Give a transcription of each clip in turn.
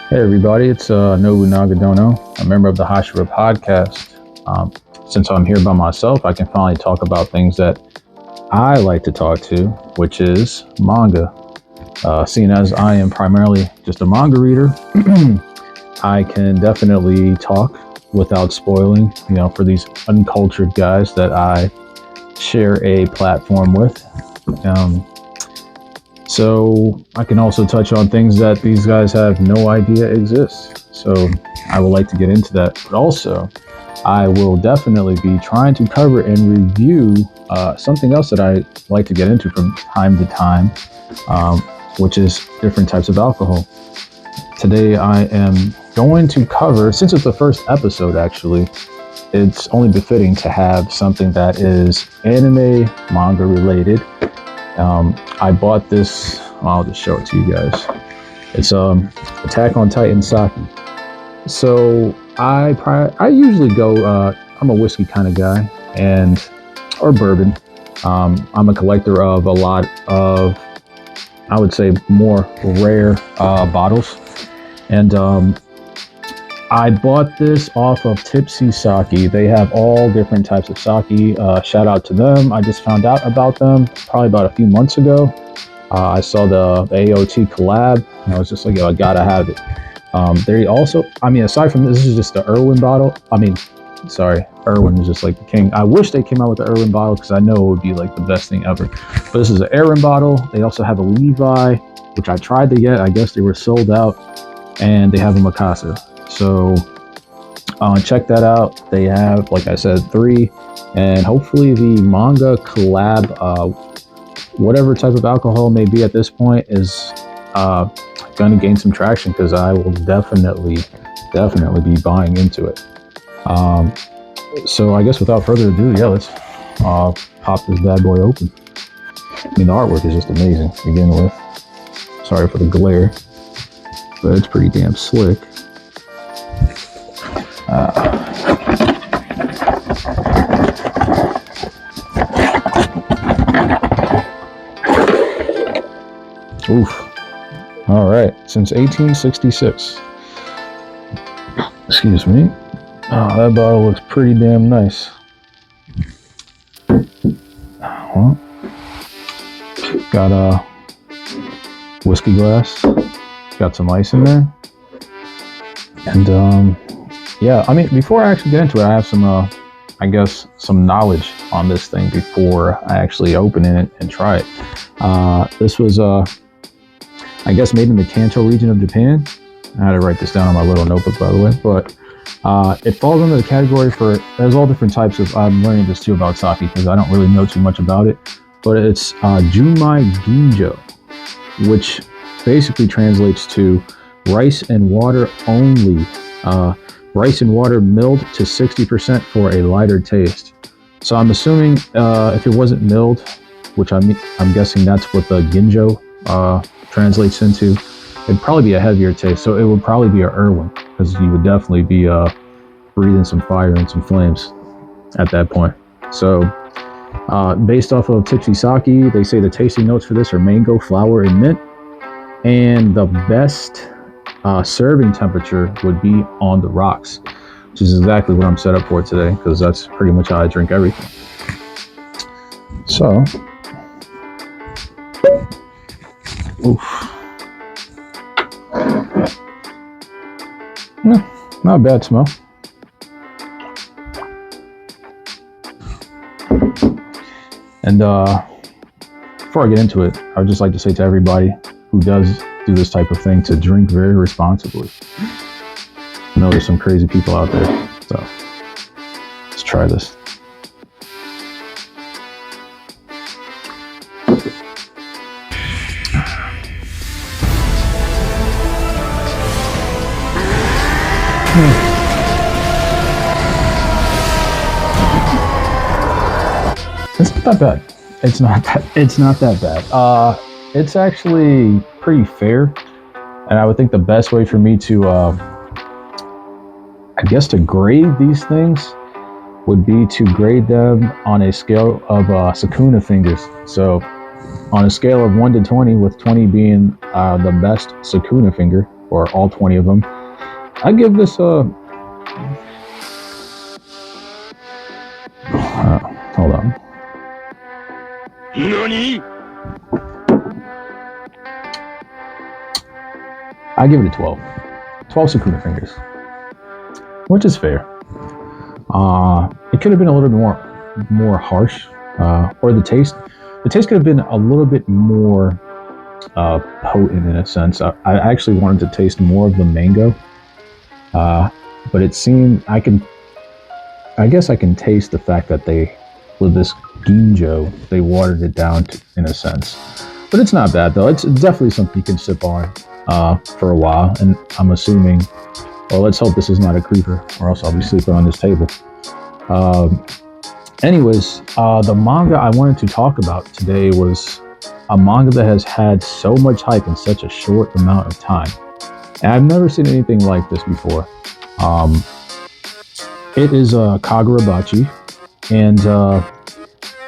Hey everybody, it's Nobunaga, a member of the Hashira podcast. Since I'm here by myself, I can finally talk about things that I like to talk to, which is manga. Seeing as I am primarily just a manga reader, I can definitely talk without spoiling, for these uncultured guys that I share a platform with. Um, so I can also touch on things that these guys have no idea exist. So I would like to get into that. But also, I will definitely be trying to cover and review something else that I like to get into from time to time, which is different types of alcohol. Today I am going to cover, since it's the first episode actually, it's only befitting to have something that is anime, manga related. I bought this. I'll just show it to you guys. It's Attack on Titan sake. So I usually go. I'm a whiskey kind of guy, or bourbon. I'm a collector of a lot of, I would say, more rare bottles, and I bought this off of Tipsy Sake. They have all different types of sake. Shout out to them. I just found out about them probably about a few months ago. I saw the AOT collab, and I was just like, yo, I gotta have it. They also, aside from this is just the Irwin bottle. Irwin is just like the king. I wish they came out with the Irwin bottle because I know it would be like the best thing ever. But this is an Irwin bottle. They also have a Levi, which I tried to get. I guess they were sold out, and they have a Mikasa. So check that out. They have, like I said, 3, and hopefully the manga collab, whatever type of alcohol may be at this point, is going to gain some traction because I will definitely be buying into it. So I guess without further ado, let's pop this bad boy open. The artwork is just amazing to begin with. Sorry for the glare, but it's pretty damn slick. Oof. All right. Since 1866. Excuse me. Oh, that bottle looks pretty damn nice. Well, got a whiskey glass. Got some ice in there. And before I actually get into it, I have some, some knowledge on this thing before I actually open it and try it. This was, made in the Kanto region of Japan. I had to write this down on my little notebook, by the way, but it falls under the category there's all different types of, I'm learning this too about sake because I don't really know too much about it, but it's Junmai Ginjo, which basically translates to rice and water only. Rice and water milled to 60% for a lighter taste. So I'm assuming if it wasn't milled, which I'm guessing that's what the Ginjo translates into, it'd probably be a heavier taste. So it would probably be a Irwin because you would definitely be breathing some fire and some flames at that point. So based off of Tipsy Sake, they say the tasting notes for this are mango, flower, and mint. And the best serving temperature would be on the rocks, which is exactly what I'm set up for today because that's pretty much how I drink everything. So, not a bad smell. And before I get into it, I would just like to say to everybody who does do this type of thing to drink very responsibly. I know there's some crazy people out there, so let's try this. It's not that bad. It's not that bad. It's actually pretty fair, and I would think the best way for me to, to grade these things would be to grade them on a scale of Sakuna fingers. So on a scale of 1 to 20, with 20 being the best Sakuna finger, or all 20 of them. I give this hold on. NANI? I give it a 12. 12 Sukuna fingers, which is fair. It could have been a little bit more harsh, or the taste could have been a little bit more potent in a sense. I actually wanted to taste more of the mango, but it seemed I guess I can taste the fact that with this ginjo, they watered it down in a sense. But it's not bad though. It's definitely something you can sip on for a while, and I'm assuming, well, let's hope this is not a creeper, or else I'll be sleeping on this table. Anyways, the manga I wanted to talk about today was a manga that has had so much hype in such a short amount of time. And I've never seen anything like this before. It is Kagurabachi, and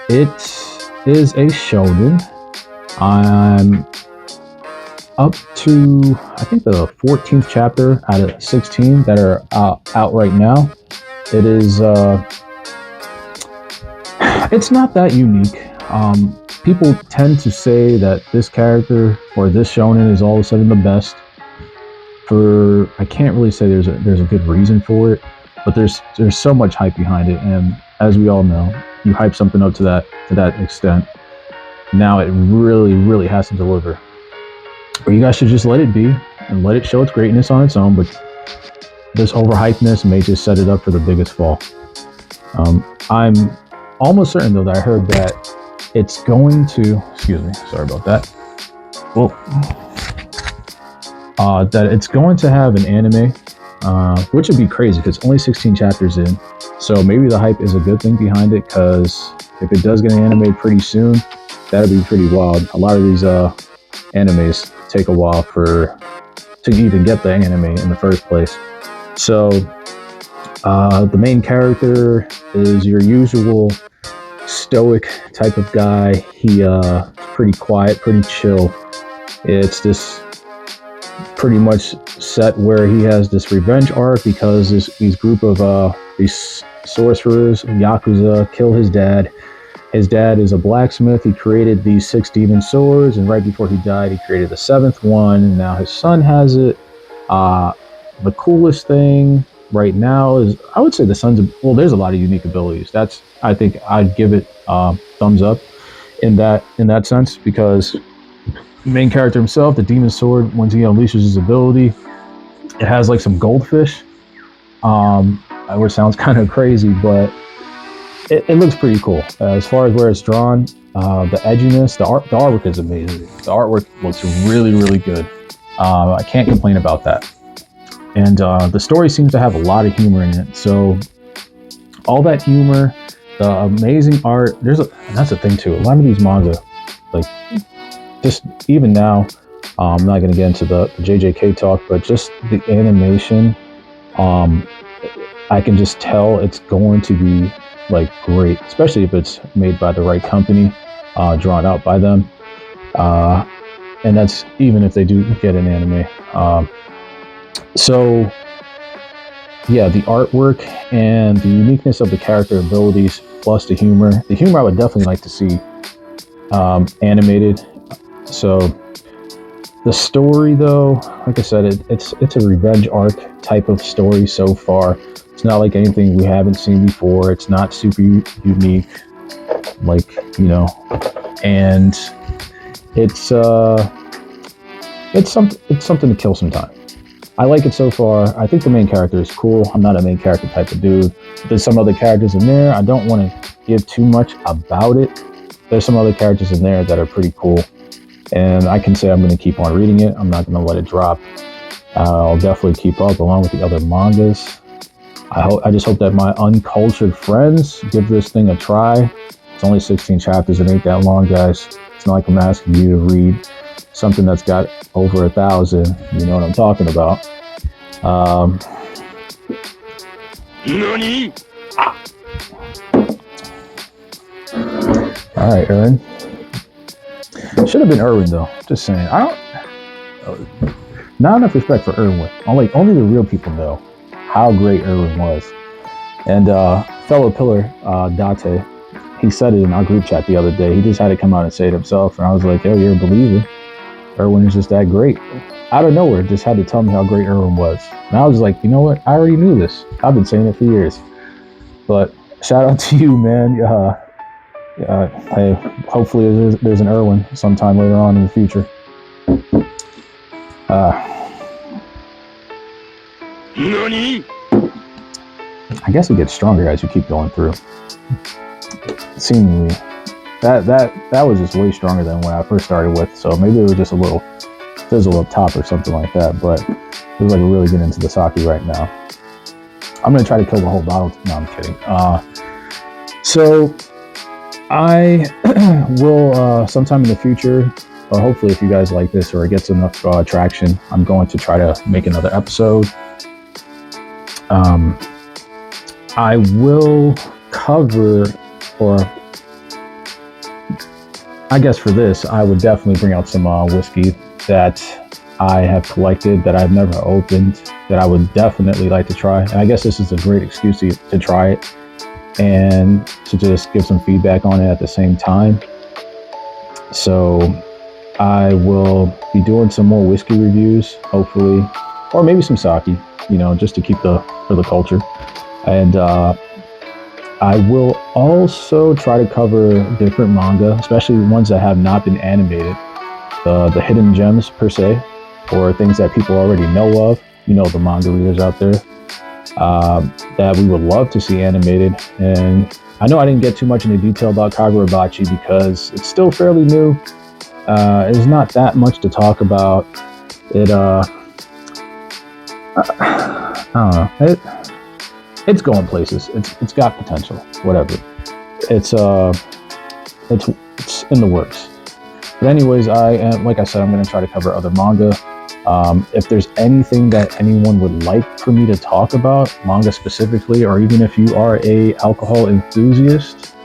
it is a shonen. I'm up to, I think, the 14th chapter out of 16 that are out right now. It is, it's not that unique. People tend to say that this character or this shonen is all of a sudden the best. I can't really say there's a good reason for it, but there's so much hype behind it, and as we all know, you hype something up to that extent, now it really has to deliver. Or you guys should just let it be and let it show its greatness on its own, but this overhypeness may just set it up for the biggest fall. I'm almost certain though that I heard that it's going to, excuse me, sorry about that. Whoa. That it's going to have an anime, which would be crazy because it's only 16 chapters in. So maybe the hype is a good thing behind it, because if it does get an anime pretty soon, that'd be pretty wild. A lot of these animes take a while to even get the anime in the first place. So the main character is your usual stoic type of guy. He pretty quiet, pretty chill. It's this pretty much set where he has this revenge arc because these group of these sorcerers, Yakuza, kill his dad. His dad is a blacksmith. He created these 6 demon swords, and right before he died, he created the 7th one, and now his son has it. The coolest thing right now is, I would say, the son's, well, there's a lot of unique abilities. I think I'd give it thumbs up in that sense, because the main character himself, the demon sword, once he unleashes his ability, it has like some goldfish, which sounds kind of crazy, but it looks pretty cool. As far as where it's drawn, the edginess, the artwork is amazing. The artwork looks really good. I can't complain about that. And the story seems to have a lot of humor in it. So all that humor, the amazing art, that's the thing too. A lot of these manga, like, just even now, I'm not going to get into the JJK talk, but just the animation, I can just tell it's going to be like great, especially if it's made by the right company, drawn out by them, and that's even if they do get an anime. So yeah, the artwork and the uniqueness of the character abilities, plus the humor I would definitely like to see animated. So the story, though, like I said, it's a revenge arc type of story so far. It's not like anything we haven't seen before. It's not super unique, like, and it's something to kill some time. I like it so far. I think the main character is cool. I'm not a main character type of dude. There's some other characters in there. I don't want to give too much about it. There's some other characters in there that are pretty cool, and I can say I'm going to keep on reading it. I'm not going to let it drop. I'll definitely keep up along with the other mangas. I just hope that my uncultured friends give this thing a try. It's only 16 chapters. It ain't that long, guys. It's not like I'm asking you to read something that's got over 1,000. You know what I'm talking about. NANI? All right, Erwin. Should have been Erwin, though. Just saying. not enough respect for Irwin. Only the real people know how great Irwin was. And fellow pillar Date, he said it in our group chat the other day. He just had to come out and say it himself, and I was like, "Yo, you're a believer. Irwin is just that great." Out of nowhere, just had to tell me how great Irwin was, and I was like, "You know what? I already knew this. I've been saying it for years." But shout out to you, man. Hey, hopefully there's an Irwin sometime later on in the future. NANI? I guess it gets stronger as you keep going through. Seemingly, that was just way stronger than when I first started with. So maybe it was just a little fizzle up top or something like that. But it was like really getting into the sake right now. I'm gonna try to kill the whole bottle. No, I'm kidding. So I will sometime in the future, or hopefully if you guys like this or it gets enough traction, I'm going to try to make another episode. I will cover, or I guess for this, I would definitely bring out some whiskey that I have collected that I've never opened that I would definitely like to try. And I guess this is a great excuse to try it and to just give some feedback on it at the same time. So I will be doing some more whiskey reviews, hopefully, or maybe some sake, just to keep for the culture. And I will also try to cover different manga, especially ones that have not been animated, the hidden gems per se, or things that people already know of, the manga readers out there, that we would love to see animated. And I know I didn't get too much into detail about Kagurabachi because it's still fairly new. There's not that much to talk about. It, I don't know. It's going places. It's got potential. Whatever. It's in the works. But anyways, like I said, I'm going to try to cover other manga. If there's anything that anyone would like for me to talk about, manga specifically, or even if you are a alcohol enthusiast,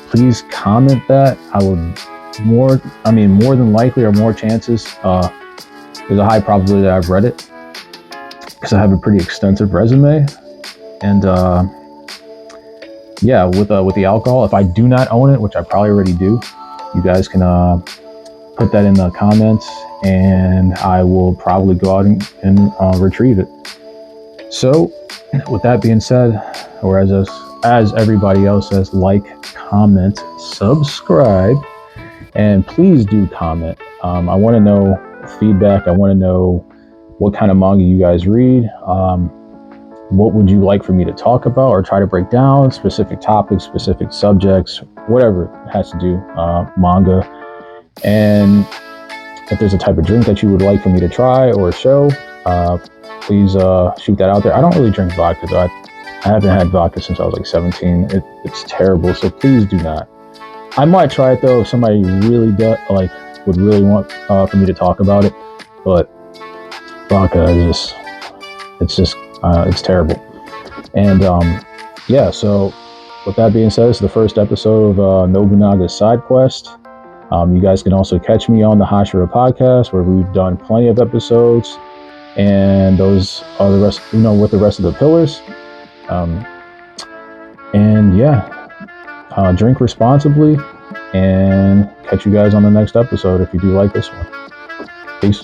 please comment that. I would more than likely, or more chances, there's a high probability that I've read it because I have a pretty extensive resume. And with the alcohol, if I do not own it, which I probably already do, you guys can put that in the comments, and I will probably go out and retrieve it. So, with that being said, or as everybody else says, like, comment, subscribe, and please do comment. I want to know feedback. I want to know what kind of manga you guys read. What would you like for me to talk about or try to break down? Specific topics, specific subjects, whatever it has to do, manga. And if there's a type of drink that you would like for me to try or show, please shoot that out there. I don't really drink vodka, though. I haven't had vodka since I was like 17. It's terrible, so please do not. I might try it, though, if somebody really would really want for me to talk about it. But vodka is it's terrible. And so with that being said, it's the first episode of Nobunaga's Side Quest. You guys can also catch me on the Hashira podcast, where we've done plenty of episodes, and those are the rest, with the rest of the pillars. Drink responsibly, and catch you guys on the next episode if you do like this one. Peace.